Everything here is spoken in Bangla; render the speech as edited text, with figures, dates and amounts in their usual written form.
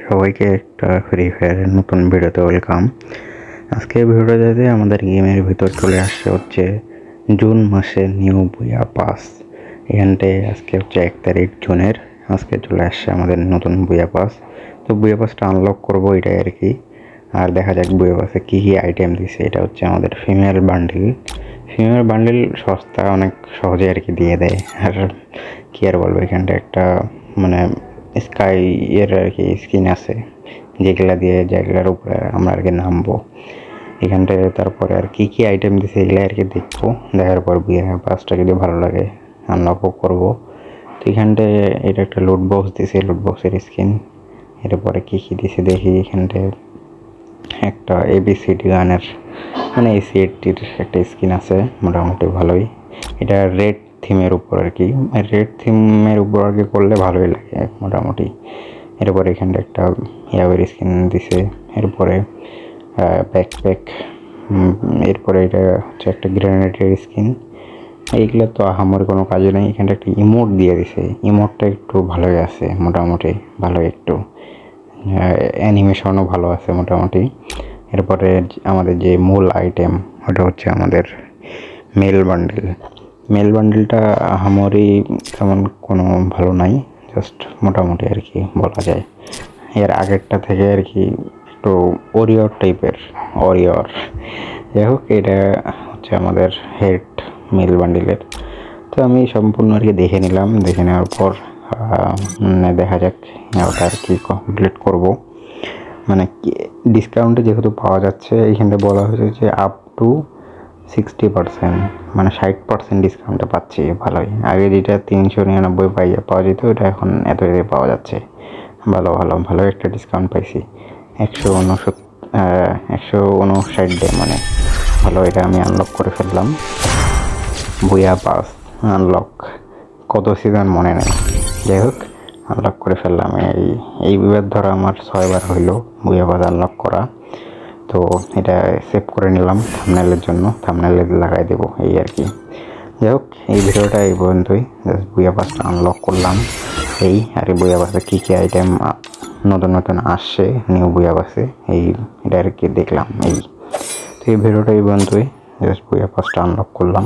সবাইকে একটা ফ্রি ফায়ারের নতুন ভিডিওতে ওয়েলকাম। আজকে ভিডিওটাতে আমাদের গেমের ভিতর চলে আসছে হচ্ছে জুন মাসের নিউ বুয়া পাস। এখানটায় আজকে হচ্ছে 1 তারিখ জুনের, আজকে চলে আসছে আমাদের নতুন বুয়া পাস। তো বুয়া পাসটা আনলক করবো এটাই আর কি। আর দেখা যাক বুয়া পাসে কী কী আইটেম দিছে। এটা হচ্ছে আমাদের ফিমেল বান্ডিল সস্তা, অনেক সহজে আর কি দিয়ে দেয়। আর কি আর বলবো, এখানটা একটা মানে স্কাই এর আর কি স্কিন আছে, যেগুলার উপরে আমরা আর কি নামবো এখানটায়। তারপরে আর কি কি আইটেম দিছে এগুলো আর কি দেখবো, দেখার পর বিয়ে পাসটা যদি ভালো লাগে আনলকও করবো। তো এখানটায় এটা একটা লুট বক্স দিছে, লুট বক্সের স্কিন। এরপরে কি কি দিছে দেখি। এখানটায় একটা ABCD গানের মানে AC-80 একটা স্কিন আছে, মোটামুটি ভালোই। এটা রেড থিমের উপর আর কি, করলে ভালোই লাগে মোটামুটি। এরপরে এখানটা একটা ইয়াবের স্কিন দিছে। এরপরে ব্যাকপ্যাক, এরপরে এটা হচ্ছে একটা গ্রেনেডের স্কিন। এইগুলো তো আমার কোনো কাজে নেই। এখানটা একটা ইমোট দিয়ে দিছে, ইমোটটা একটু ভালোই আছে মোটামুটি, ভালোই একটু অ্যানিমেশনও ভালো আছে মোটামুটি। এরপরে আমাদের যে মূল আইটেম ওটা হচ্ছে আমাদের মেল বান্ডেলটা আমারই তেমন কোনো ভালো নাই, জাস্ট মোটামুটি আর কি বলা যায়। এর আগেরটা থেকে আর কি একটু ওরিয়র টাইপের, যাই হোক। এটা হচ্ছে আমাদের হেড মেল বান্ডেলের। তো আমি সম্পূর্ণ আর কি দেখে নিলাম, দেখে নেওয়ার পর দেখা যাক ওটা আর কি কমপ্লিট করবো। মানে ডিসকাউন্টে যেহেতু পাওয়া যাচ্ছে, এইখানটা বলা হয়েছে যে আপ টু 60%, মানে 60% ডিসকাউন্টে পাচ্ছি, ভালোই। আগে যেটা 399 পাওয়া যেত, ওটা এখন এত পাওয়া যাচ্ছে। ভালো একটা ডিসকাউন্ট পাইছি। 159 ডে, মানে ভালো। এটা আমি আনলক করে ফেললাম। বুয়া পাস আনলক কত সিজন মনে নেই, যাই হোক আনলক করে ফেললাম। এই বিবাদ ধরা আমার 6 বার হইল বুয়া পাস আনলক করা। তো এটা সেভ করে নিলাম থাম্বনেলের জন্য, থাম্বনেলে লাগাই দেবো এই আর কি। যাই হোক, এই ভিডিওটা এই পর্যন্তই। জাস্ট বুয়া পাসটা আনলক করলাম আর বুয়া পাসে কী কী আইটেম নতুন আসছে নিউ বুয়া পাসে, এটা আর কি দেখলাম। তো এই ভিডিওটা এই পর্যন্তই, জাস্ট বুয়া পাসটা আনলক করলাম